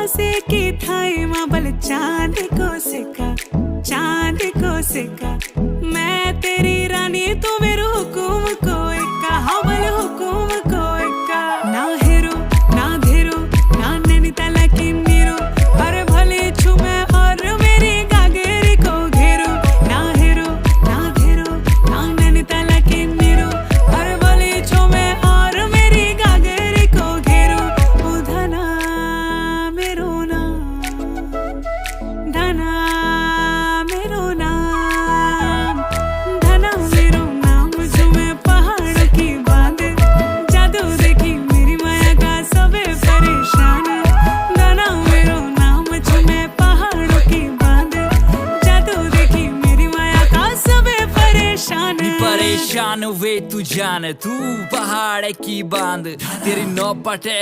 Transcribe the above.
से की थाई माबल चांद को सिक्का मैं तेरी रानी तू मेरू हुकुम को इक्का हवल हुकुम को इक्का ना हेरो ना धेरो ना नैनीताल की नीरो अरे भले छू मैं और मेरी गागेरी को घेरो ना हेरो ना धेरो ना नैनीताल की नीरो अरे भले छू मैं और मेरी गागेरी को घेरो ओ धना मेरो नाम धना मेरो नाम धना मेरो नाम जो मैं पहाड़ों की बांध जादू देखी मेरी माया का सबे परेशान धना मेरो नाम जो मैं पहाड़ों की बांध जादू देखी मेरी माया का सबे परेशान परेशान वे तू जान तू पहाड़ की बांध तेरी नौपटे